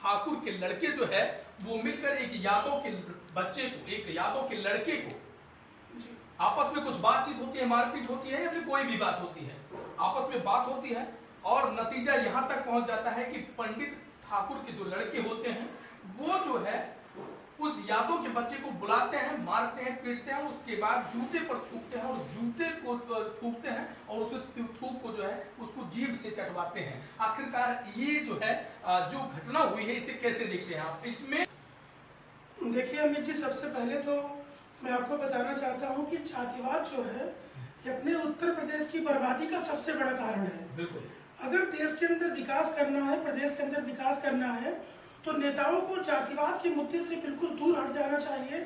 ठाकुर के लड़के जो है वो मिलकर एक यादव के बच्चे को, एक यादव के लड़के को, आपस में कुछ बातचीत होती है, मारपीट होती है या फिर कोई भी बात होती है, आपस में बात होती है और नतीजा यहां तक पहुंच जाता है कि पंडित ठाकुर के जो लड़के होते हैं वो जो है उस यादव के बच्चे को बुलाते हैं, मारते हैं, पीटते हैं, उसके बाद जूते पर थूकते हैं और जूते को थूकते हैं और उस थूक को जो है उसको जीभ से चटवाते हैं। आखिरकार ये जो है जो घटना हुई है इसे कैसे देखते हैं आप? इसमें देखिए अमित जी, सबसे पहले तो मैं आपको बताना चाहता हूं कि जातिवाद जो है ये अपने उत्तर प्रदेश की बर्बादी का सबसे बड़ा कारण है। बिल्कुल। अगर देश के अंदर विकास करना है, प्रदेश के अंदर विकास करना है, तो नेताओं को जातिवाद के मुद्दे से बिल्कुल दूर हट जाना चाहिए।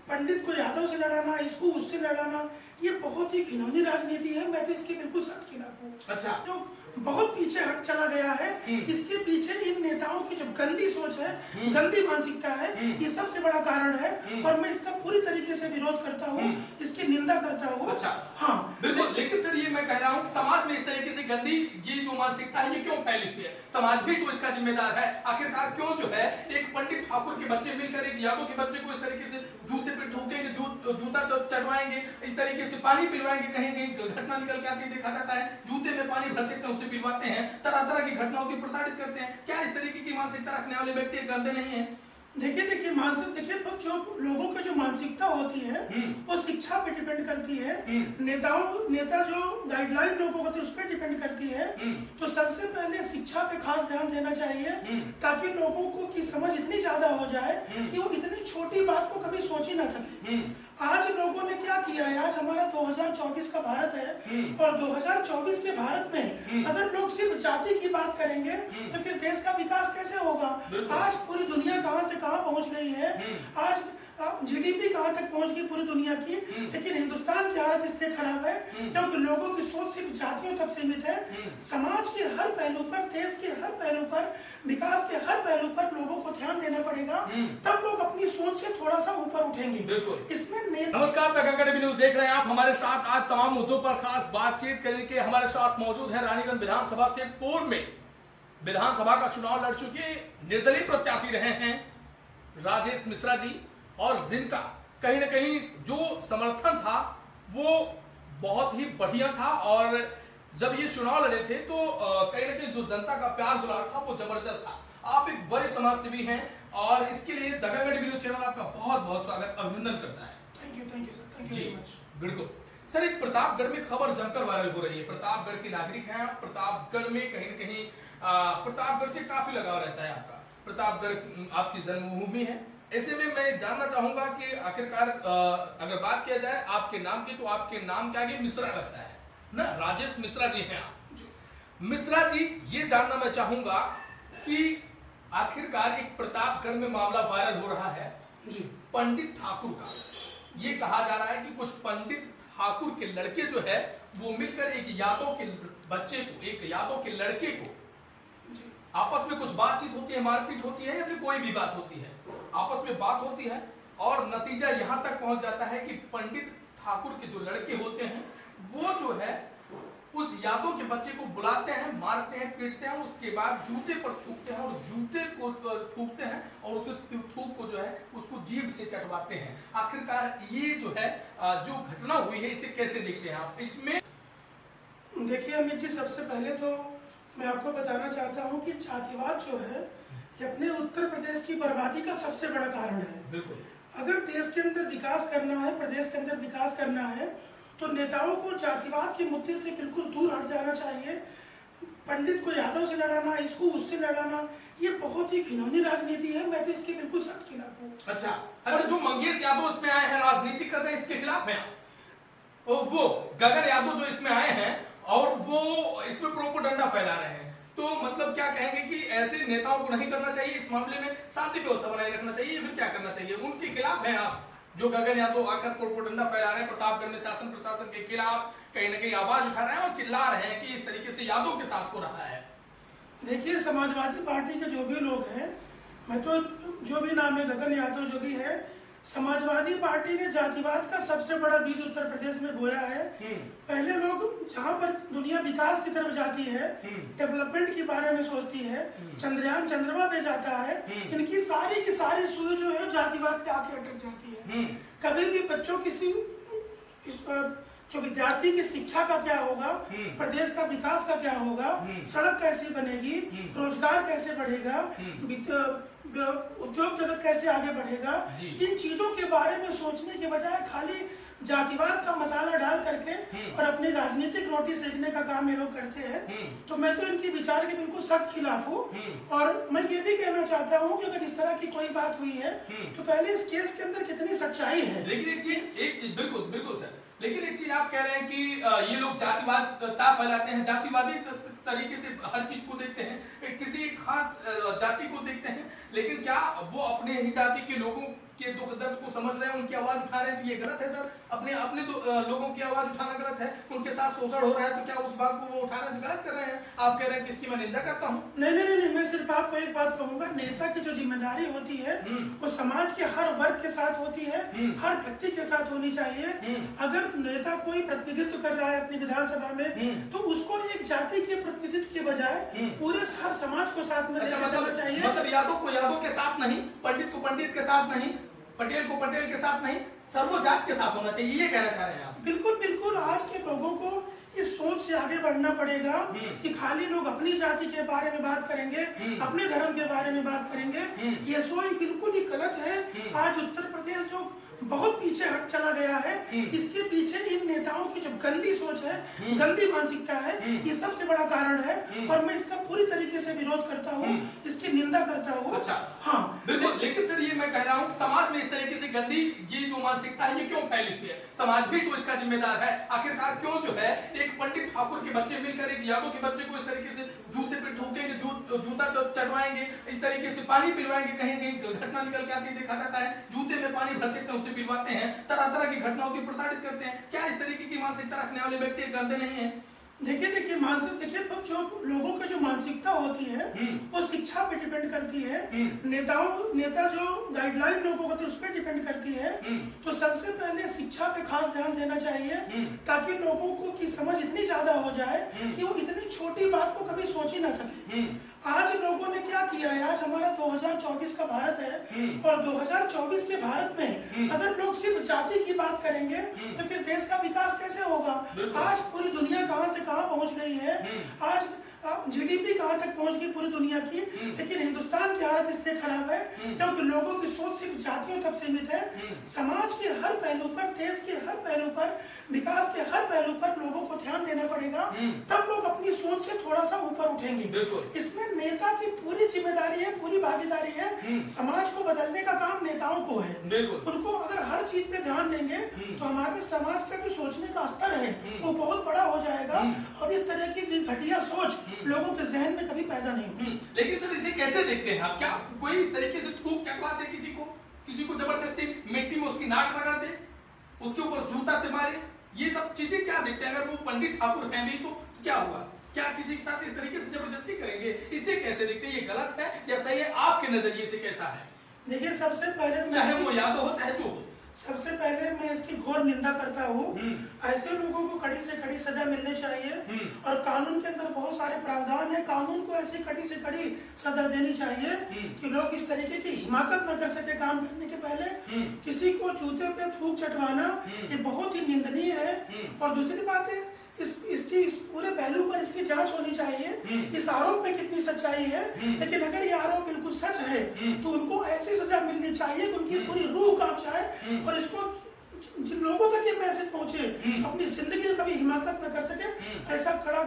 पंडित को यादव से लड़ाना, इसको उससे लड़ाना, ये बहुत ही घिनौनी राजनीति है। मैं तो इसके बिल्कुल सख्त खिलाफ हूँ। अच्छा। जो बहुत पीछे हट चला गया है, इसके पीछे इन नेताओं की जो गंदी सोच है, गंदी मानसिकता है, ये सबसे बड़ा कारण है और मैं इसका पूरी तरीके से विरोध करता हूँ, इसकी निंदा करता हूँ। अच्छा। हाँ बिल्कुल। लेकिन सर ये मैं कह रहा हूँ समाज में इस तरीके से गंदी ये जो मानसिकता है ये क्यों फैली हुई है? समाज भी तो इसका जिम्मेदार है। आखिरकार क्यों जो है एक पंडित ठाकुर के बच्चे मिलकर एक यादव के बच्चे को इस तरीके से जूते पे ठोकेंगे, जूता चढ़वाएंगे, इस तरीके से पानी पिलवाएंगे, कहीं कहीं घटना निकल के आती है, देखा जाता है जूते में पानी भरते हैं उसे पिलवाते हैं, तरह तरह की घटनाओं की प्रताड़ित करते हैं। क्या इस तरीके की मानसिकता रखने वाले व्यक्ति गंदे नहीं है? देखिए मानसिक देखिए जो लोगों की जो मानसिकता होती है वो शिक्षा पे डिपेंड करती है, नेता जो गाइडलाइन लोगों को उस पर डिपेंड करती है। तो सबसे पहले शिक्षा पे खास ध्यान देना चाहिए ताकि लोगों को की समझ इतनी ज्यादा हो जाए कि वो इतनी छोटी बात को कभी सोच ही ना सके। आज लोगों ने क्या किया है, आज हमारा 2024 का भारत है और 2024 के भारत में अगर लोग सिर्फ जाति की बात करेंगे तो फिर देश का विकास कैसे होगा? आज पूरी दुनिया कहां से कहां पहुंच गई है, आज जीडीपी कहां तक पहुंच गई पूरी दुनिया की, लेकिन हिंदुस्तान की हालत इसलिए खराब है क्योंकि लोगों की सोच सिर्फ जातियों तक सीमित है। समाज के हर पहलू पर, देश के हर पहलू पर, विकास के हर पहलू पर लोगों को ध्यान देना पड़ेगा, तब लोग अपनी सोच से थोड़ा सा ऊपर उठेंगे। इसमें नमस्कार, गगन टीवी न्यूज देख रहे हैं आप। हमारे साथ आज तमाम मुद्दों पर खास बातचीत करने के हमारे साथ मौजूद है रानीगंज विधानसभा से पूर्व में विधानसभा का चुनाव लड़ चुके निर्दलीय प्रत्याशी रहे हैं राजेश मिश्रा जी, और जिनका कहीं ना कहीं जो समर्थन था वो बहुत ही बढ़िया था और जब ये चुनाव लड़े थे तो कहीं ना कहीं जो जनता का प्यार दुलार था वो जबरदस्त था। आप एक बड़े समाजसेवी हैं और इसके लिए गगन टीवी न्यूज चैनल आपका बहुत बहुत स्वागत, अभिनंदन करता है। Thank you sir, thank you very much. बिल्कुल सर, एक प्रतापगढ़ में खबर जमकर वायरल हो रही है। प्रतापगढ़ के नागरिक हैं आप, प्रतापगढ़ में कहीं न कहीं प्रतापगढ़ से काफी लगाव रहता है आपका, प्रतापगढ़ आपकी जन्मभूमि है। ऐसे में मैं जानना चाहूंगा कि आखिरकार अगर बात किया जाए आपके नाम की तो आपके नाम के आगे मिश्रा लगता है ना, राजेश मिश्रा जी हैं आप। मिश्रा जी, ये जानना मैं चाहूंगा कि आखिरकार एक प्रतापगढ़ में मामला वायरल हो रहा है जी पंडित ठाकुर का। ये कहा जा रहा है कि कुछ पंडित ठाकुर के लड़के जो है वो मिलकर एक यादव के बच्चे को, एक यादव के लड़के को, आपस में कुछ बातचीत होती है, मारपीट होती है या फिर कोई भी बात होती है, आपस में बात होती है और नतीजा यहां तक पहुंच जाता है कि पंडित ठाकुर के जो लड़के होते हैं वो जो है उस यादव के बच्चे को बुलाते हैं, मारते हैं, पीटते हैं, उसके बाद जूते पर थूकते हैं और जूते को थूकते हैं और उस थूक को जो है उसको जीभ से चटवाते हैं। आखिरकार ये जो है जो घटना हुई है इसे कैसे देखते हैं आप? इसमें देखिए अमित जी, सबसे पहले तो मैं आपको बताना चाहता हूं कि जातिवाद जो है ये अपने उत्तर प्रदेश की बर्बादी का सबसे बड़ा कारण है। बिल्कुल। अगर देश के अंदर विकास करना है, प्रदेश के अंदर विकास करना है, तो नेताओं को जातिवाद के मुद्दे से बिल्कुल दूर हट जाना चाहिए। पंडित को यादव से लड़ाना, इसको उससे लड़ाना, ये बहुत ही घिनौनी राजनीति है। मैं तो इसके बिल्कुल सख्त खिलाफ हूँ। अच्छा, जो मंगेश यादव इसमें आए हैं राजनीति कर रहे हैं, इसके खिलाफ हैं वो गगन यादव जो इसमें आए हैं और वो इसमें प्रोपोगंडा फैला रहे हैं, तो मतलब क्या कहेंगे कि ऐसे नेताओं को नहीं करना चाहिए, इस मामले में शांति व्यवस्था बनाए रखना चाहिए या फिर क्या करना चाहिए? उनके खिलाफ हैं आप, जो गगन यादव आकर प्रोपोगंडा फैला रहे हैं, प्रतापगढ़ में शासन प्रशासन के खिलाफ कहीं ना कहीं आवाज उठा रहे हैं और चिल्ला रहे हैं कि इस तरीके से यादव के साथ हो रहा है। देखिए, समाजवादी पार्टी के जो भी लोग हैं, मैं तो जो भी नाम है गगन यादव जो भी है, समाजवादी पार्टी ने जातिवाद का सबसे बड़ा बीज उत्तर प्रदेश में बोया है। पहले लोग जहां पर दुनिया विकास की तरफ जाती है, डेवलपमेंट के बारे में सोचती है, चंद्रयान चंद्रमा पे जाता है, इनकी सारी की सारी सुई जो है जातिवाद पे आके अटक जाती है। कभी भी बच्चों जो विद्यार्थी की शिक्षा का क्या होगा, प्रदेश का विकास का क्या होगा, सड़क कैसे बनेगी, रोजगार कैसे बढ़ेगा, उद्योग जगत कैसे आगे बढ़ेगा, इन चीजों के बारे में सोचने के बजाय खाली जातिवाद का मसाला डाल करके और अपनी राजनीतिक रोटी सेकने का काम ये लोग करते हैं। तो मैं तो इनके विचार के बिल्कुल सख्त खिलाफ हूँ। और मैं ये भी कहना चाहता हूँ कि अगर इस तरह की कोई बात हुई है तो पहले इस केस के अंदर कितनी सच्चाई है। लेकिन एक चीज बिल्कुल बिल्कुल सर, लेकिन एक चीज आप कह रहे हैं कि ये लोग जातिवाद फैलाते हैं, जातिवादी तरीके से हर चीज को देखते हैं, किसी खास जाति को देखते हैं, लेकिन क्या वो अपने ही जाति के लोगों के दुख दर्द को समझ रहे हैं, उनकी आवाज उठा रहे हैं? ये गलत है सर। अपने अपने लोगों की आवाज उठाना गलत है, उनके साथ शोषण हो रहा है तो क्या उस बात को वो उठाना गलत कर रहे हैं? आप कह रहे हैं कि इसकी मैं निंदा करता हूँ? नहीं, मैं सिर्फ आपको एक बात कहूंगा, नेता की जो जिम्मेदारी होती है वो समाज के हर वर्ग के साथ होती है, हर व्यक्ति के साथ होनी चाहिए। अगर नेता कोई प्रतिनिधित्व कर रहा है अपनी विधानसभा में तो उसको एक जाति के प्रतिनिधित्व के बजाय पूरे हर समाज को साथ में लेकर चलना चाहिए। मतलब यादव को यादव के साथ नहीं, पंडित को पंडित के साथ नहीं, पटेल को पटेल के साथ नहीं, सर्वजात के साथ होना चाहिए, ये कहना चाह रहे हैं आप? बिल्कुल आज के लोगों को इस सोच से आगे बढ़ना पड़ेगा कि खाली लोग अपनी जाति के बारे में बात करेंगे, अपने धर्म के बारे में बात करेंगे, ये सोच बिल्कुल ही गलत है। आज उत्तर प्रदेश जो बहुत पीछे हट चला गया है, इसके पीछे इन नेताओं की जो गंदी सोच है, गंदी मानसिकता है, ये सबसे बड़ा कारण है। और मैं इसका पूरी तरीके से विरोध करता हूँ, इसकी निंदा करता हूँ। अच्छा, हाँ बिल्कुल। लेकिन सर ये मैं कह रहा हूँ समाज में इस तरीके से गंदी ये जो मानसिकता है ये क्यों फैली हुई है? समाज भी तो इसका जिम्मेदार है। आखिरकार क्यों जो है एक पंडित ठाकुर के बच्चे मिलकर एक यादव के बच्चे को इस तरीके से जूते पे ठोकेंगे, जूता चढ़वाएंगे, इस तरीके से पानी पिलवाएंगे, कहीं घटना निकल के आती देखा जाता है, जूते में पानी भरते थे उसे पिलवाते हैं, तरह तरह की घटनाओं की प्रताड़ित करते हैं। क्या इस तरीके की मानसिकता रखने वाले व्यक्ति गंदे नहीं है? देखिए मानसिक जो लोगों की जो मानसिकता होती है वो शिक्षा पे डिपेंड करती है। नेता जो गाइडलाइन लोगों को उस पर डिपेंड करती है। तो सबसे पहले शिक्षा पे खास ध्यान देना चाहिए ताकि लोगों को की समझ इतनी ज्यादा हो जाए कि वो इतनी छोटी बात को कभी सोच ही ना सके। आज लोगों ने क्या किया है, आज हमारा 2024 का भारत है और 2024 के भारत में अगर लोग सिर्फ जाति की बात करेंगे तो फिर देश का विकास कैसे होगा? आज पूरी दुनिया कहां से कहां पहुंच गई है, आज जीडीपी कहां तक पहुंच गई पूरी दुनिया की, लेकिन हिंदुस्तान की हालत इसलिए खराब है क्योंकि लोगों की सोच सिर्फ जातियों तक सीमित है। समाज के हर पहलू पर, देश के हर पहलू पर, विकास के हर पहलू पर लोगों को ध्यान देना पड़ेगा, तब लोग अपनी सोच से थोड़ा सा ऊपर उठेंगे। इसमें नेता की पूरी जिम्मेदारी है, पूरी भागीदारी है। समाज को बदलने का काम नेताओं को है। उनको अगर हर चीज पे ध्यान देंगे तो हमारे समाज का जो सोचने का स्तर है वो बहुत बड़ा हो जाएगा और इस तरह की घटिया सोच लोगों के जहन में कभी पैदा नहीं होगी। लेकिन सर इसे कैसे देखते हैं आप? क्या कोई इस तरीके से थूक चकवा दे किसी को जबरदस्ती मिट्टी में उसकी नाक रगड़ दे, उसके ऊपर जूता से मारे, ये सब चीजें क्या देखते हैं? अगर वो पंडित ठाकुर हैं भी तो क्या हुआ? क्या किसी के साथ इस तरीके से जबरदस्ती करेंगे? इसे कैसे देखते हैं? ये गलत है या सही है? आपके नजरिए से कैसा है? देखिए सबसे पहले तो चाहे वो यादव हो चाहे जो हो, सबसे पहले मैं इसकी घोर निंदा करता हूँ। ऐसे लोगों को कड़ी से कड़ी सजा मिलनी चाहिए और कानून के अंदर बहुत सारे प्रावधान है, कानून को ऐसी कड़ी से कड़ी सजा देनी चाहिए कि लोग इस तरीके की हिमाकत न कर सके काम करने के पहले। किसी को जूते पे थूक चटवाना ये बहुत ही निंदनीय है। और दूसरी बात है इस पूरे पहलू पर इसकी जांच होनी चाहिए, इस आरोप में कितनी सच्चाई है। लेकिन अगर ये आरोप बिल्कुल सच है तो उनको ऐसी सजा मिलनी चाहिए कि उनकी पूरी रूह कांप जाए और इसको जिन लोगों तक ये मैसेज पहुंचे अपनी जिंदगी में कभी हिमाकत न कर सके, ऐसा कड़ा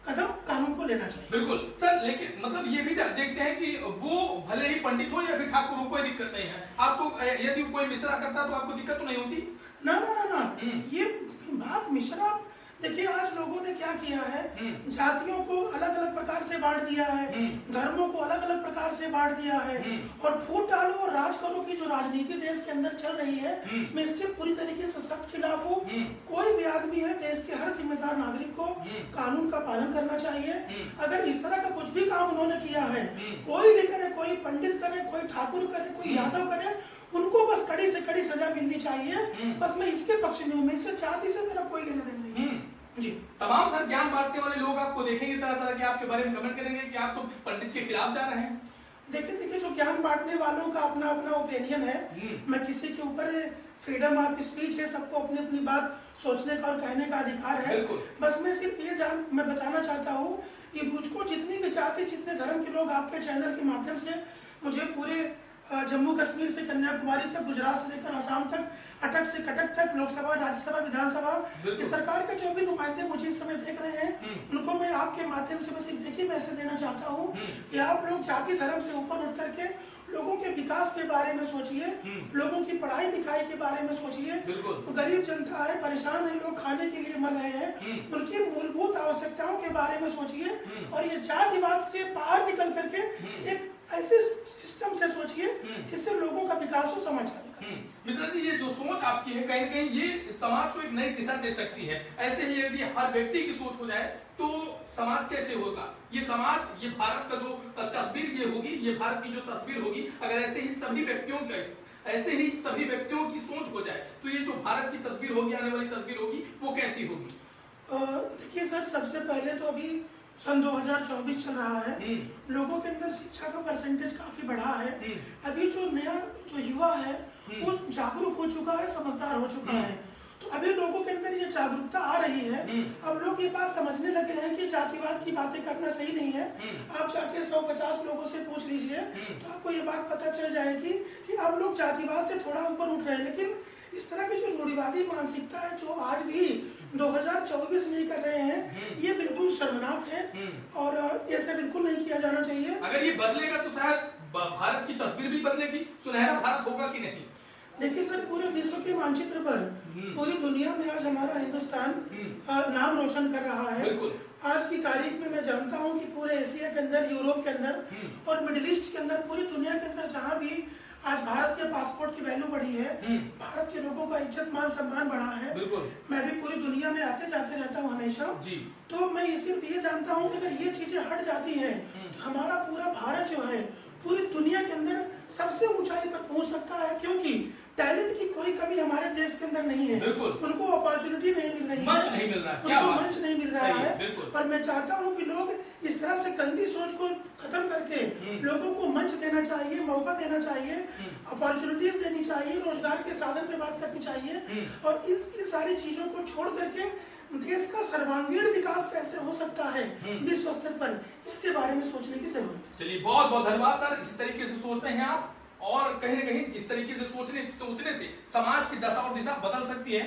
कदम कानून को लेना चाहिए। बिल्कुल सर, लेकिन मतलब ये भी देखते हैं कि वो भले ही पंडित हो या फिर ठाकुर हो, कोई दिक्कत नहीं है आपको। यदि कोई मिश्रा करता तो आपको दिक्कत तो नहीं होती? ना ये बात मिश्रा, देखिए आज लोगों ने क्या किया है, जातियों को अलग अलग प्रकार से बांट दिया है, धर्मों को अलग अलग प्रकार से बांट दिया है और फूट डालो और राज करो की जो राजनीति देश के अंदर चल रही है, मैं इसके पूरी तरीके से सख्त खिलाफ हूँ। कोई भी आदमी है, देश के हर जिम्मेदार नागरिक को कानून का पालन करना चाहिए। अगर इस तरह का कुछ भी काम उन्होंने किया है, कोई भी करे, कोई पंडित करे, कोई ठाकुर करे, कोई यादव करे, उनको बस कड़ी से कड़ी सजा मिलनी चाहिए। बस मैं इसके पक्ष में हूँ, मैं इससे जाति से मेरा कोई लेना देना नहीं है। जी। तमाम सर ज्ञान बांटने वाले लोग आपको देखेंगे, तरह तरह के आपके बारे में कमेंट करेंगे कि आप तो पंडित के खिलाफ जा रहे हैं। देखिए जो ज्ञान बांटने वालों का अपना अपना ओपिनियन है, मैं किसी के ऊपर फ्रीडम ऑफ स्पीच है, सबको अपनी अपनी बात सोचने का और कहने का अधिकार है। बस मैं सिर्फ ये मैं बताना चाहता हूँ कि मुझको जितनी भी जाति, जितने धर्म के लोग आपके चैनल के माध्यम से मुझे पूरे जम्मू कश्मीर से कन्याकुमारी तक, गुजरात से लेकर आसाम तक, अटक से कटक तक, लोकसभा, राज्यसभा, विधानसभा, इस सरकार के जो भी नुमाइंदे मुझे इस समय देख रहे हैं, उनको मैं आपके माध्यम से बस एक ही मैसेज देना चाहता हूँ कि आप लोग जाति धर्म से ऊपर उठ करके लोगों के विकास के बारे में सोचिए, लोगों की पढ़ाई लिखाई के बारे में सोचिए। गरीब जनता है, परेशान है, लोग खाने के लिए मर रहे हैं, उनकी मूलभूत आवश्यकताओं के बारे में सोचिए और ये जातिवाद से बाहर निकल करके एक ऐसे सिस्टम से सोचिए जिससे लोगों का विकास हो, समाज का विकास। मिश्रा जी, ये जो सोच आपकी है कहीं न कहीं ये समाज को एक नई दिशा दे सकती है। ऐसे ही यदि हर व्यक्ति की सोच हो जाए तो समाज कैसे होगा? ये समाज, ये भारत का जो तस्वीर ये होगी, ये भारत की जो तस्वीर होगी, अगर ऐसे ही सभी व्यक्तियों की सोच हो जाए तो ये जो भारत की तस्वीर होगी, आने वाली तस्वीर होगी, वो कैसी होगी? देखिए सर, सबसे पहले तो अभी सन 2024 चल रहा है, लोगों के अंदर शिक्षा का परसेंटेज काफी बढ़ा है। अभी जो नया जो युवा है वो जागरूक हो चुका है, समझदार हो चुका है, तो अभी लोगों के अंदर ये जागरूकता आ रही है। अब लोग ये बात समझने लगे हैं कि जातिवाद की बातें करना सही नहीं है। आप जाके 150 लोगों से पूछ लीजिए तो आपको ये बात पता चल जाएगी कि अब लोग जातिवाद से थोड़ा ऊपर उठ रहे हैं। लेकिन इस तरह की जो रूढ़िवादी मानसिकता है जो आज भी 2024 में कर रहे हैं, ये बिल्कुल शर्मनाक है और ऐसा बिल्कुल नहीं किया जाना चाहिए। अगर ये बदलेगा तो शायद भारत की तस्वीर भी बदलेगी, सुनहरा भारत होगा कि नहीं? देखिए सर, पूरे विश्व के मानचित्र पर पूरी दुनिया में आज हमारा हिंदुस्तान नाम रोशन कर रहा है। आज की तारीख में मैं जानता हूं कि पूरे एशिया के अंदर, यूरोप के अंदर और मिडिल ईस्ट के अंदर, पूरी दुनिया के अंदर जहां भी आज भारत के पासपोर्ट की वैल्यू बढ़ी है, भारत के लोगों का इज्जत मान सम्मान बढ़ा है। मैं भी पूरी दुनिया में आते जाते रहता हूँ हमेशा, तो मैं सिर्फ ये जानता हूँ कि अगर ये चीजें हट जाती हैं तो हमारा पूरा भारत जो है पूरी दुनिया के अंदर सबसे ऊंचाई पर पहुंच सकता है, क्योंकि टैलेंट की कोई कमी हमारे देश के अंदर नहीं है। उनको अपॉर्चुनिटी नहीं मिल रही है, मंच नहीं मिल रहा है, उनको मंच नहीं मिल रहा है। और मैं चाहता हूँ कि लोग इस तरह से गंदी सोच को खत्म करके लोगों को मंच देना चाहिए, मौका देना चाहिए, अपॉर्चुनिटीज देनी चाहिए, रोजगार के साधन पे बात करनी चाहिए और इन सारी चीजों को छोड़ करके देश का सर्वांगीण विकास कैसे हो सकता है विश्व स्तर पर, इसके बारे में सोचने की जरूरत है। चलिए, बहुत बहुत धन्यवाद सर। इस तरीके से सोचते हैं आप और कहीं न कहीं इस तरीके से सोचने से समाज की दशा और दिशा बदल सकती है।